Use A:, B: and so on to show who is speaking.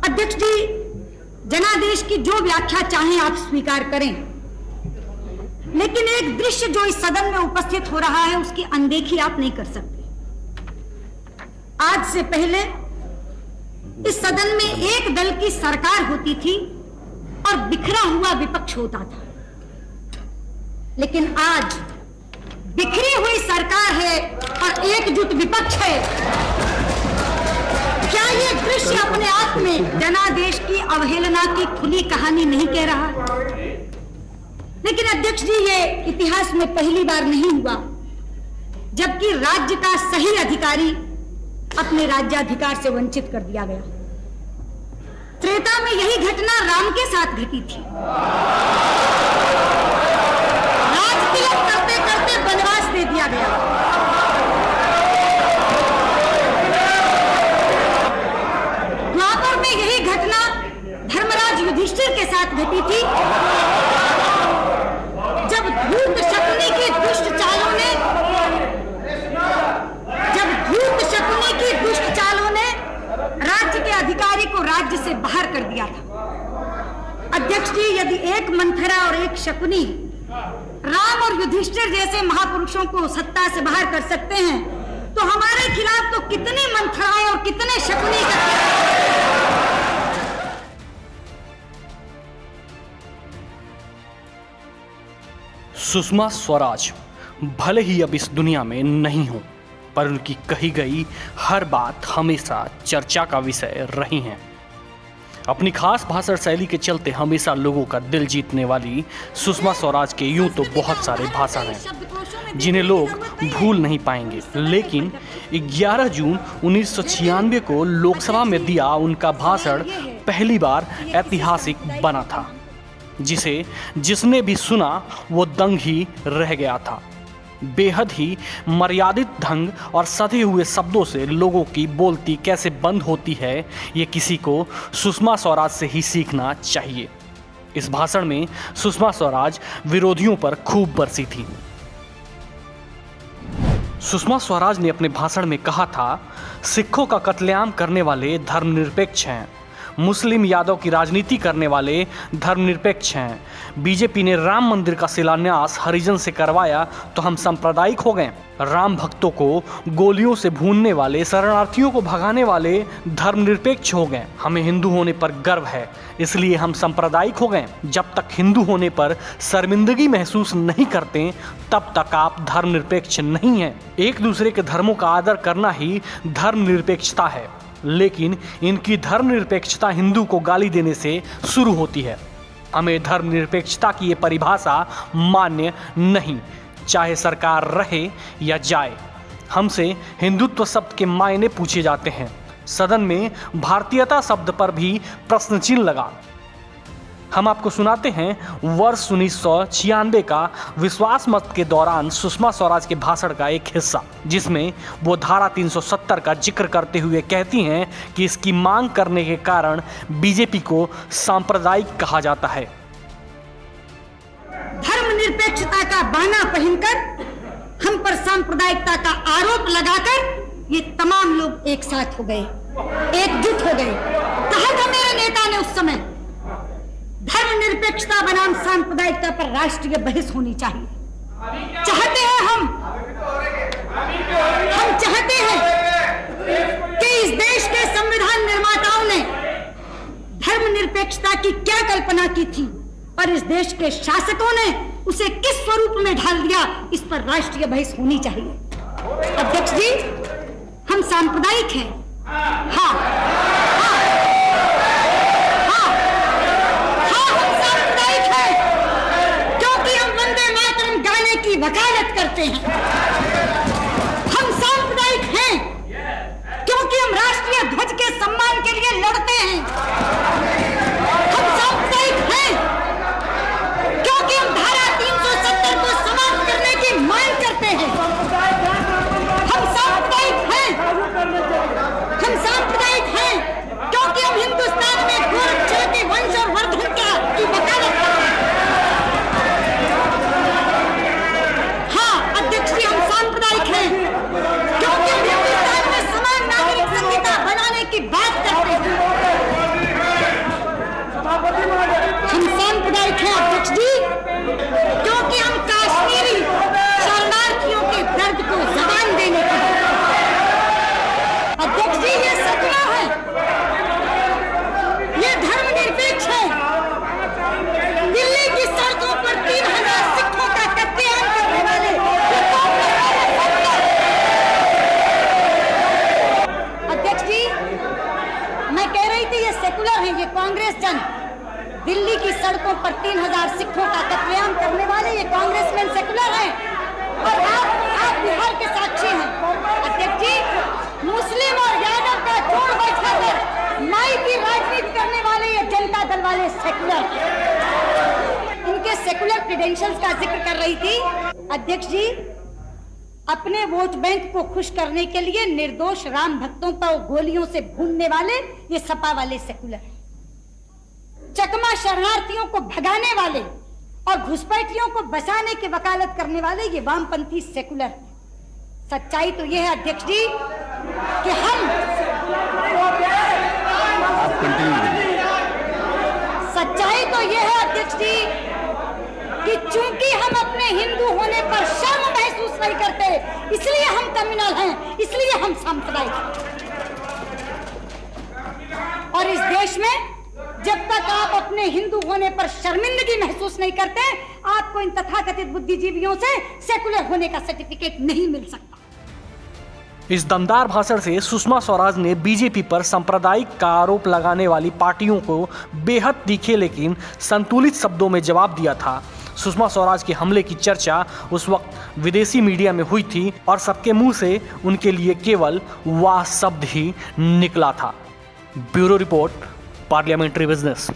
A: अध्यक्ष जी, जनादेश की जो व्याख्या चाहें आप स्वीकार करें, लेकिन एक दृश्य जो इस सदन में उपस्थित हो रहा है उसकी अनदेखी आप नहीं कर सकते। आज से पहले इस सदन में एक दल की सरकार होती थी और बिखरा हुआ विपक्ष होता था, लेकिन आज बिखरी हुई सरकार है और एकजुट विपक्ष है। क्या ये दृश्य अपने आप में जनादेश की अवहेलना की खुली कहानी नहीं कह रहा? लेकिन अध्यक्ष जी, ये इतिहास में पहली बार नहीं हुआ जबकि राज्य का सही अधिकारी अपने राज्याधिकार से वंचित कर दिया गया। त्रेता में यही घटना राम के साथ घटी थी। राजतिलक करते करते वनवास दे दिया गया। द्वापर में यही घटना धर्मराज युधिष्ठिर के साथ घटी थी, जब धूर्त शकुनी की दुष्ट चालों ने राज्य के अधिकारी को राज्य से बाहर कर दिया था। अध्यक्ष जी, यदि एक मंथरा और एक शकुनी राम और युधिष्ठिर जैसे महापुरुषों को सत्ता से बाहर कर सकते हैं, तो हमारे खिलाफ तो कितनी मंथराएं और कितने शकुनी
B: सुषमा स्वराज भले ही अब इस दुनिया में नहीं हो, पर उनकी कही गई हर बात हमेशा चर्चा का विषय रही हैं। अपनी खास भाषण शैली के चलते हमेशा लोगों का दिल जीतने वाली सुषमा स्वराज के यूं तो बहुत सारे भाषण हैं जिन्हें लोग भूल नहीं पाएंगे, लेकिन 11 जून 1996 को लोकसभा में दिया उनका भाषण पहली बार ऐतिहासिक बना था, जिसने भी सुना वो दंग ही रह गया था। बेहद ही मर्यादित ढंग और सधे हुए शब्दों से लोगों की बोलती कैसे बंद होती है, ये किसी को सुषमा स्वराज से ही सीखना चाहिए। इस भाषण में सुषमा स्वराज विरोधियों पर खूब बरसी थी। सुषमा स्वराज ने अपने भाषण में कहा था, सिखों का कत्लेआम करने वाले धर्मनिरपेक्ष हैं, मुस्लिम यादव की राजनीति करने वाले धर्मनिरपेक्ष हैं, बीजेपी ने राम मंदिर का शिलान्यास हरिजन से करवाया तो हम सांप्रदायिक हो गए, राम भक्तों को गोलियों से भूनने वाले, शरणार्थियों को भगाने वाले धर्मनिरपेक्ष हो गए, हमें हिंदू होने पर गर्व है इसलिए हम सांप्रदायिक हो गए। जब तक हिंदू होने पर शर्मिंदगी महसूस नहीं करते तब तक आप धर्मनिरपेक्ष नहीं हैं। एक दूसरे के धर्मों का आदर करना ही धर्मनिरपेक्षता है, लेकिन इनकी धर्मनिरपेक्षता हिंदू को गाली देने से शुरू होती है। हमें धर्मनिरपेक्षता की ये परिभाषा मान्य नहीं, चाहे सरकार रहे या जाए। हमसे हिंदुत्व शब्द के मायने पूछे जाते हैं। सदन में भारतीयता शब्द पर भी प्रश्न चिन्ह लगा। हम आपको सुनाते हैं वर्ष 1996 का विश्वास मत के दौरान सुषमा स्वराज के भाषण का एक हिस्सा, जिसमें वो धारा 370 का जिक्र करते हुए कहती हैं कि इसकी मांग करने के कारण बीजेपी को सांप्रदायिक कहा जाता है।
A: धर्मनिरपेक्षता का बहाना पहनकर हम पर सांप्रदायिकता का आरोप लगाकर ये तमाम लोग एक साथ हो गए, एकजुट हो गए। कहा था मेरे नेता ने उस समय, धर्मनिरपेक्षता बनाम सांप्रदायिकता पर राष्ट्रीय बहस होनी चाहिए। चाहते हैं हम चाहते हैं कि इस देश के संविधान निर्माताओं ने धर्मनिरपेक्षता की क्या कल्पना की थी और इस देश के शासकों ने उसे किस स्वरूप में ढाल दिया, इस पर राष्ट्रीय बहस होनी चाहिए। अध्यक्ष जी, हम सांप्रदायिक हैं, हाँ, वकालत करते हैं। हम सांप्रदायिक हैं क्योंकि हम राष्ट्रीय ध्वज के सम्मान के लिए लड़ते हैं। हम सांप्रदायिक हैं क्योंकि हम धारा 370 को समाप्त करने की मांग करते हैं। हम सांप्रदायिक हैं क्योंकि हम हिंदुस्तान में गोरक्षा के वंश और वर्धन की वकालत करते हैं। अध्यक्ष रही थी ये सेकुलर हैं, ये कांग्रेस जन। दिल्ली की सड़कों पर 3000 सिखों का कत्लेआम करने वाले ये कांग्रेसमैन सेकुलर हैं, और आप बिहार के साक्षी हैं। अध्यक्ष जी, मुस्लिम और यादव का जोड़ बैठाकर माई की राजनीति करने वाले ये जनता दल वाले सेकुलर, इनके सेकुलर क्रेडेंशियल्स का जिक्र कर रही थी। अध्यक्ष जी, अपने वोट बैंक को खुश करने के लिए निर्दोष राम भक्तों को गोलियों से भूनने वाले ये सपा वाले सेकुलर, चकमा शरणार्थियों को भगाने वाले और घुसपैठियों को बचाने की वकालत करने वाले ये वामपंथी सेकुलर। सच्चाई तो ये है अध्यक्ष जी कि सच्चाई तो ये है अध्यक्ष जी कि चूंकि हम अपने हिंदू होने पर शर्म महसूस नहीं करते, इसलिए हम कम्युनल हैं, इसलिए हम सांप्रदायिक हैं। और इस देश में जब तक आप अपने हिंदू होने पर शर्मिंदगी महसूस नहीं करते, आपको इन तथाकथित बुद्धिजीवियों से सेकुलर होने का सर्टिफिकेट नहीं मिल सकता।
B: इस दमदार भाषण से सुषमा स्वराज ने बीजेपी पर सांप्रदायिक का आरोप लगाने वाली पार्टियों को बेहद तीखे लेकिन संतुलित शब्दों में जवाब दिया था। सुषमा स्वराज के हमले की चर्चा उस वक्त विदेशी मीडिया में हुई थी और सबके मुंह से उनके लिए केवल वाह शब्द ही निकला था। Bureau report, parliamentary business.